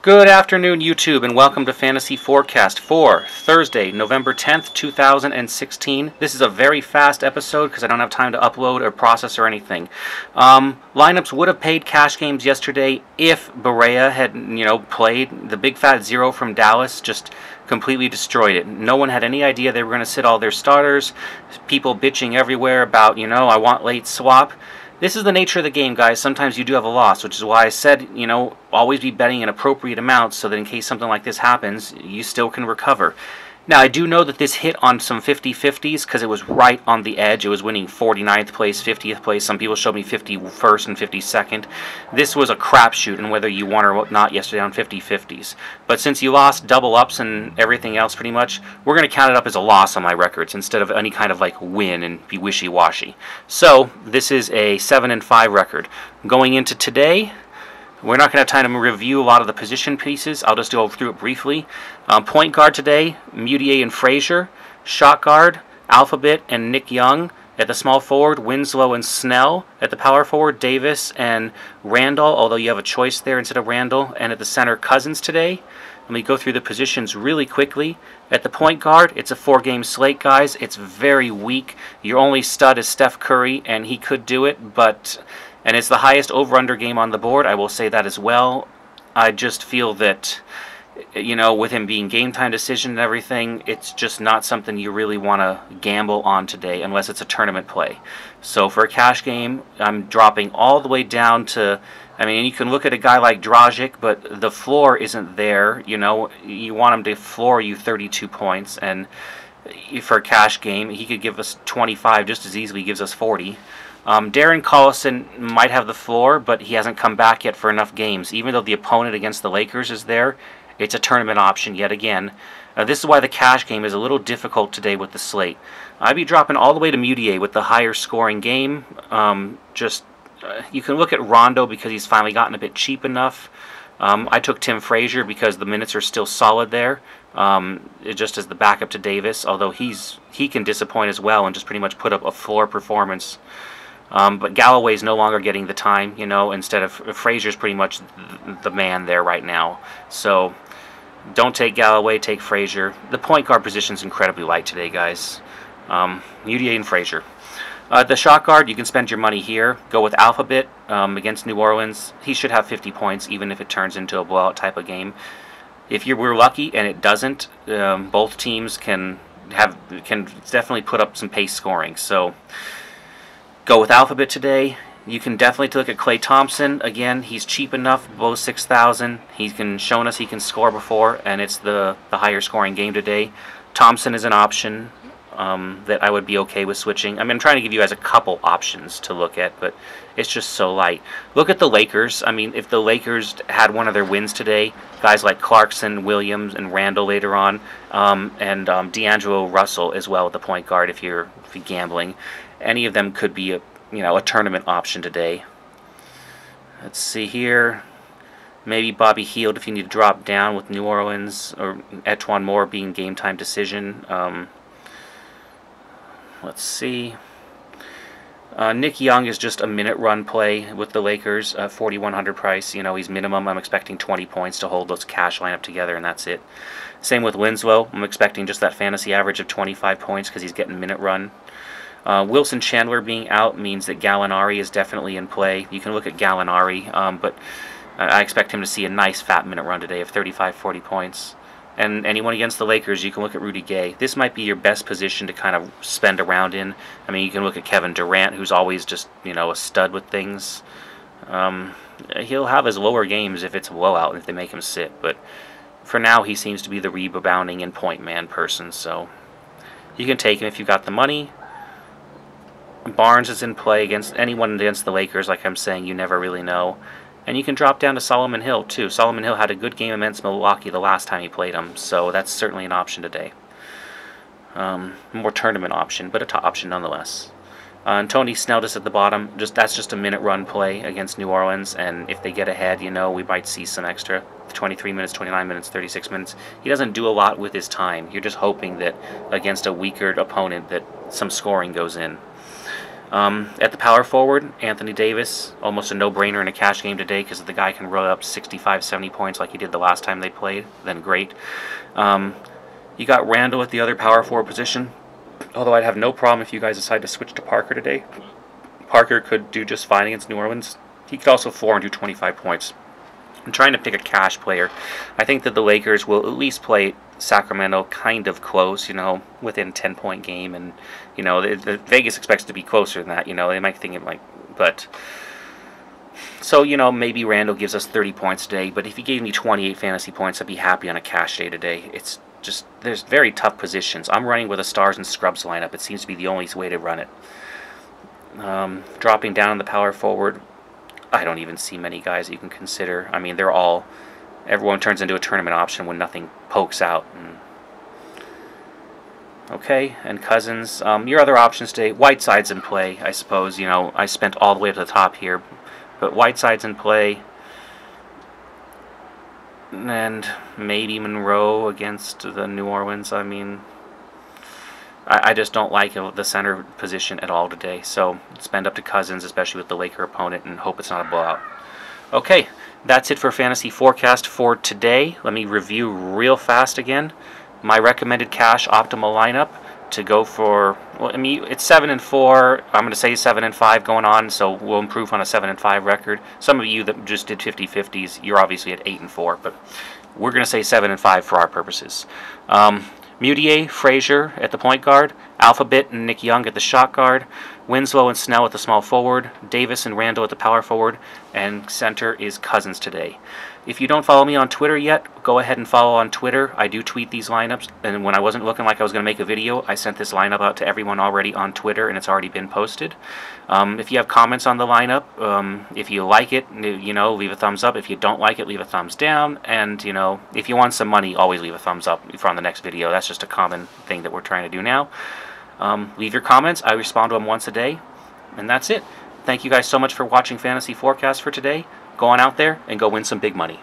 Good afternoon, YouTube, and welcome to Fantasy Forecast for Thursday, November 10th, 2016. This is a very fast episode because I don't have time to upload or process or anything. Lineups would have paid cash games yesterday if Berea had, played. The big fat zero from Dallas just completely destroyed it. No one had any idea they were going to sit all their starters. People bitching everywhere about, I want late swap. This is the nature of the game, guys. Sometimes you do have a loss, which is why I said, always be betting an appropriate amount so that in case something like this happens, you still can recover. Now, I do know that this hit on some 50-50s because it was right on the edge. It was winning 49th place, 50th place. Some people showed me 51st and 52nd. This was a crapshoot in whether you won or not yesterday on 50-50s. But since you lost double ups and everything else pretty much, we're going to count it up as a loss on my records instead of any kind of win and be wishy-washy. So this is a 7-5 record. Going into today, we're not going to have time to review a lot of the position pieces. I'll just go through it briefly. Point guard today, Mutier and Frazier. Shot guard, Alphabet and Nick Young. At the small forward, Winslow and Snell. At the power forward, Davis and Randall, although you have a choice there instead of Randall. And at the center, Cousins today. Let me go through the positions really quickly. At the point guard, it's a 4-game slate, guys. It's very weak. Your only stud is Steph Curry, and he could do it, and it's the highest over-under game on the board. I will say that as well. I just feel that, with him being game time decision and everything, it's just not something you really want to gamble on today unless it's a tournament play. So for a cash game, I'm dropping all the way down to, you can look at a guy like Dragic, but the floor isn't there. You want him to floor you 32 points, and for a cash game, he could give us 25 just as easily gives us 40. Darren Collison might have the floor, but he hasn't come back yet for enough games. Even though the opponent against the Lakers is there, it's a tournament option yet again. This is why the cash game is a little difficult today with the slate. I'd be dropping all the way to Mutier with the higher scoring game. You can look at Rondo because he's finally gotten a bit cheap enough. I took Tim Frazier because the minutes are still solid there. Just as the backup to Davis, although he can disappoint as well and just pretty much put up a floor performance. But Galloway's no longer getting the time, instead of Frazier's pretty much the man there right now. So don't take Galloway, take Frazier. The point guard position's incredibly light today, guys. Mutier and Frazier. The shot guard, you can spend your money here. Go with Alphabet against New Orleans. He should have 50 points, even if it turns into a blowout type of game. If we're lucky and it doesn't, both teams can definitely put up some pace scoring. So go with Alphabet today. You can definitely look at Klay Thompson. Again, he's cheap enough, below 6,000. He's shown us he can score before, and it's the higher scoring game today. Thompson is an option that I would be okay with switching. I'm trying to give you guys a couple options to look at, but it's just so light. Look at the Lakers. If the Lakers had one of their wins today, guys like Clarkson, Williams, and Randall later on, and D'Angelo Russell as well at the point guard if you're gambling. Any of them could be a tournament option today. Let's see here. Maybe Bobby Hield if you need to drop down with New Orleans, or Etwan Moore being game time decision. Let's see. Nick Young is just a minute run play with the Lakers, 4,100 price. He's minimum. I'm expecting 20 points to hold those cash lineup together, and that's it. Same with Winslow. I'm expecting just that fantasy average of 25 points because he's getting minute run. Wilson Chandler being out means that Gallinari is definitely in play. You can look at Gallinari, but I expect him to see a nice fat minute run today of 35-40 points. And anyone against the Lakers, you can look at Rudy Gay. This might be your best position to kind of spend around in. You can look at Kevin Durant, who's always just, a stud with things. He'll have his lower games if it's a blowout and if they make him sit. But for now, he seems to be the rebounding and point man person. So you can take him if you've got the money. Barnes is in play against anyone against the Lakers. Like I'm saying, you never really know. And you can drop down to Solomon Hill, too. Solomon Hill had a good game against Milwaukee the last time he played him, so that's certainly an option today. More tournament option, but a top option nonetheless. And Tony Snell just at the bottom. That's just a minute run play against New Orleans, and if they get ahead, we might see some extra. 23 minutes, 29 minutes, 36 minutes. He doesn't do a lot with his time. You're just hoping that against a weaker opponent that some scoring goes in. At the power forward, Anthony Davis, almost a no-brainer in a cash game today because if the guy can roll up 65, 70 points like he did the last time they played, then great. You got Randall at the other power forward position, although I'd have no problem if you guys decide to switch to Parker today. Parker could do just fine against New Orleans. He could also floor and do 25 points. I'm trying to pick a cash player. I think that the Lakers will at least play Sacramento kind of close, within 10-point game, and the Vegas expects to be closer than that. They might think it might, but so maybe Randall gives us 30 points today. But if he gave me 28 fantasy points, I'd be happy on a cash day today. It's just there's very tough positions. I'm running with a stars and scrubs lineup. It seems to be the only way to run it. Dropping down in the power forward, I don't even see many guys that you can consider. I mean, everyone turns into a tournament option when nothing pokes out. Okay, and Cousins. Your other options today, Whiteside's in play, I suppose. I spent all the way up to the top here, but Whiteside's in play. And maybe Monroe against the New Orleans. I mean, I just don't like the center position at all today. So spend up to Cousins, especially with the Laker opponent, and hope it's not a blowout. Okay, that's it for Fantasy Forecast for today. Let me review real fast again. My recommended cash optimal lineup to go for, well, I mean, it's 7-4. I'm going to say 7-5 going on, so we'll improve on a 7-5 record. Some of you that just did 50-50s, you're obviously at 8-4, but we're going to say 7-5 for our purposes. Mutier, Frazier at the point guard, Alphabet and Nick Young at the shot guard, Winslow and Snell at the small forward, Davis and Randall at the power forward, and center is Cousins today. If you don't follow me on Twitter yet, go ahead and follow on Twitter. I do tweet these lineups, and when I wasn't looking like I was going to make a video, I sent this lineup out to everyone already on Twitter, and it's already been posted. If you have comments on the lineup, if you like it, leave a thumbs up. If you don't like it, leave a thumbs down. And, if you want some money, always leave a thumbs up for on the next video. That's just a common thing that we're trying to do now. Leave your comments. I respond to them once a day, and that's it. Thank you guys so much for watching Fantasy Forecast for today. Go on out there and go win some big money.